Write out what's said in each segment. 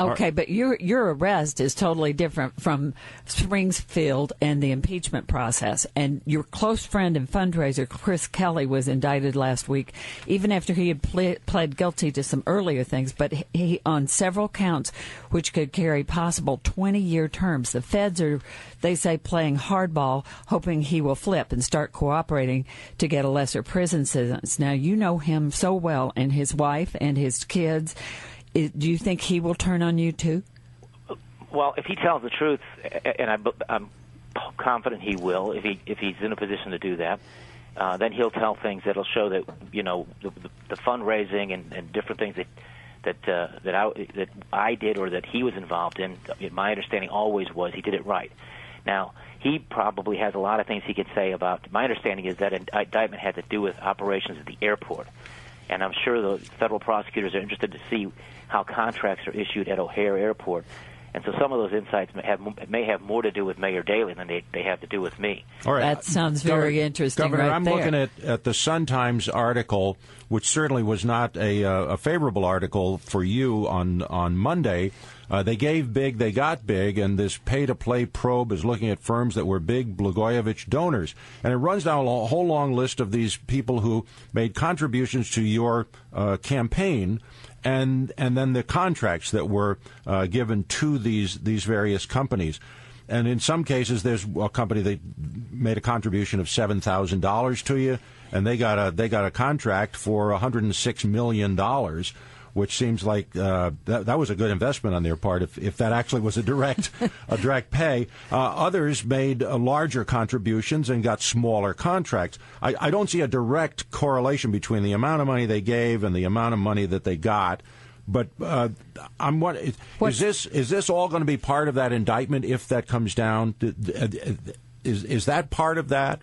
Okay, but your arrest is totally different from Springfield and the impeachment process. And your close friend and fundraiser, Chris Kelly, was indicted last week, even after he had pled guilty to some earlier things, but he on several counts which could carry possible 20-year terms. The feds are, they say, playing hardball, hoping he will flip and start cooperating to get a lesser prison sentence. Now, you know him so well, and his wife and his kids. Do you think he will turn on you, too? Well, if he tells the truth, and I'm confident he will, if he's in a position to do that, then he'll tell things that'll show that, you know, the fundraising and different things that I did or that he was involved in. My understanding always was he did it right. Now, he probably has a lot of things he could say about. My understanding is that indictment had to do with operations at the airport. And I'm sure the federal prosecutors are interested to see how contracts are issued at O'Hare Airport. And so some of those insights may have more to do with Mayor Daley than they have to do with me. All right. That sounds very interesting. Governor, right I'm there. looking at the Sun-Times article, which certainly was not a favorable article for you on Monday. They gave big, they got big, and this pay-to-play probe is looking at firms that were big Blagojevich donors. And it runs down a whole long list of these people who made contributions to your campaign, and then the contracts that were given to these various companies. And in some cases, there's a company that made a contribution of $7,000 to you, and they got a contract for $106 million. Which seems like that was a good investment on their part, if that actually was a direct pay. Others made larger contributions and got smaller contracts. I don't see a direct correlation between the amount of money they gave and the amount of money that they got. But is this all going to be part of that indictment if that comes down? Is that part of that?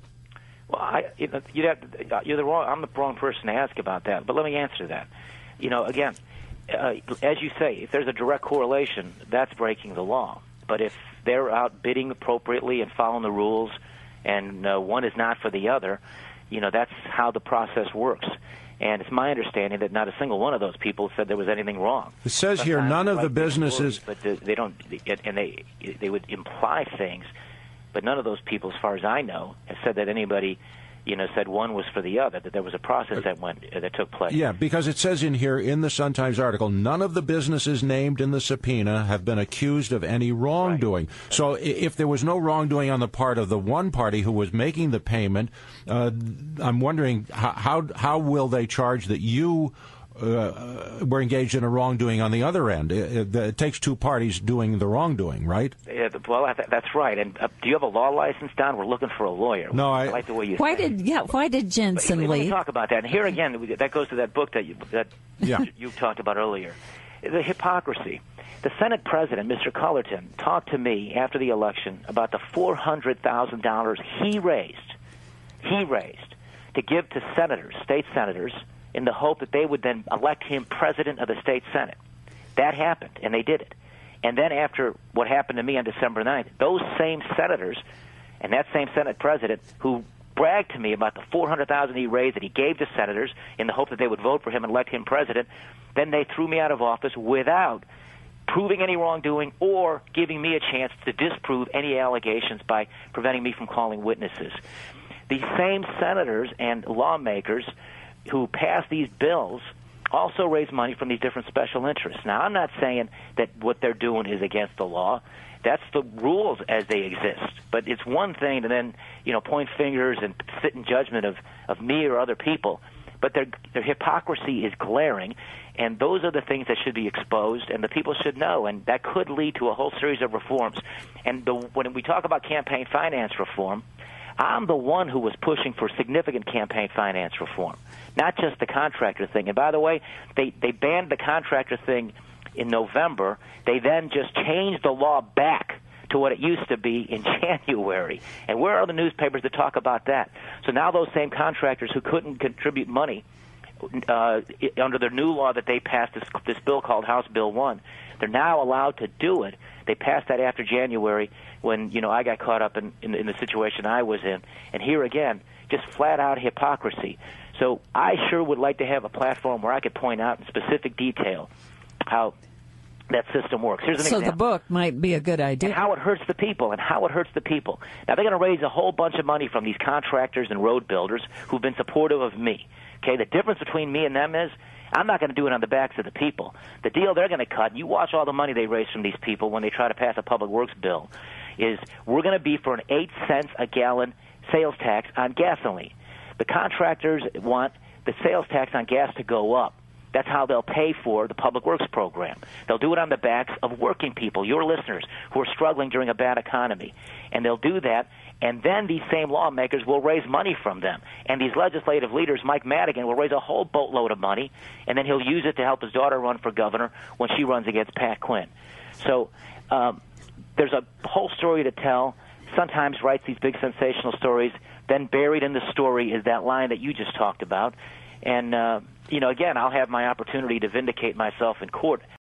Well, I'm the wrong person to ask about that. But let me answer that. You know, again, as you say, if there's a direct correlation, that's breaking the law. But if they're out bidding appropriately and following the rules, and one is not for the other, you know, that's how the process works. And it's my understanding that not a single one of those people said there was anything wrong. It says here none of the businesses, but they don't, and they would imply things, but none of those people, as far as I know, have said that anybody, you know, said one was for the other, that there was a process that took place. Yeah, because it says in here, in the Sun-Times article, none of the businesses named in the subpoena have been accused of any wrongdoing. Right. So if there was no wrongdoing on the part of the one party who was making the payment, I'm wondering how will they charge that you were engaged in a wrongdoing on the other end? It takes two parties doing the wrongdoing, right? Yeah, well, that's right. And do you have a law license, Don? We're looking for a lawyer. No, I like the way you. Why did Jensen leave? Let me talk about that. And here again, that goes to that book that you talked about earlier. The hypocrisy. The Senate President, Mr. Cullerton, talked to me after the election about the $400,000 he raised to give to senators, state senators, in the hope that they would then elect him president of the state Senate. That happened, and they did it. And then after what happened to me on December 9th, those same senators and that same Senate president who bragged to me about the $400,000 he raised that he gave to senators in the hope that they would vote for him and elect him president, then they threw me out of office without proving any wrongdoing or giving me a chance to disprove any allegations by preventing me from calling witnesses. These same senators and lawmakers who pass these bills also raise money from these different special interests. Now, I'm not saying that what they're doing is against the law. That's the rules as they exist. But it's one thing to then, you know, point fingers and sit in judgment of me or other people. But their hypocrisy is glaring, and those are the things that should be exposed, and the people should know, and that could lead to a whole series of reforms. And when we talk about campaign finance reform, I'm the one who was pushing for significant campaign finance reform, not just the contractor thing. And by the way, they banned the contractor thing in November. They then just changed the law back to what it used to be in January. And where are the newspapers that talk about that? So now those same contractors who couldn't contribute money under the new law that they passed, this bill called House Bill 1, they're now allowed to do it. They passed that after January when, you know, I got caught up in the situation I was in. And here again, just flat-out hypocrisy. So I sure would like to have a platform where I could point out in specific detail how that system works. Here's an example. So the book might be a good idea. And how it hurts the people, Now, they're going to raise a whole bunch of money from these contractors and road builders who've been supportive of me. Okay, the difference between me and them is I'm not going to do it on the backs of the people. The deal they're going to cut, you watch all the money they raise from these people when they try to pass a public works bill, is we're going to be for an 8 cents a gallon sales tax on gasoline. The contractors want the sales tax on gas to go up. That's how they'll pay for the public works program. They'll do it on the backs of working people, your listeners, who are struggling during a bad economy. And they'll do that, and then these same lawmakers will raise money from them. And these legislative leaders, Mike Madigan, will raise a whole boatload of money, and then he'll use it to help his daughter run for governor when she runs against Pat Quinn. So there's a whole story to tell. Sun-Times writes these big sensational stories. Then buried in the story is that line that you just talked about. And, again, I'll have my opportunity to vindicate myself in court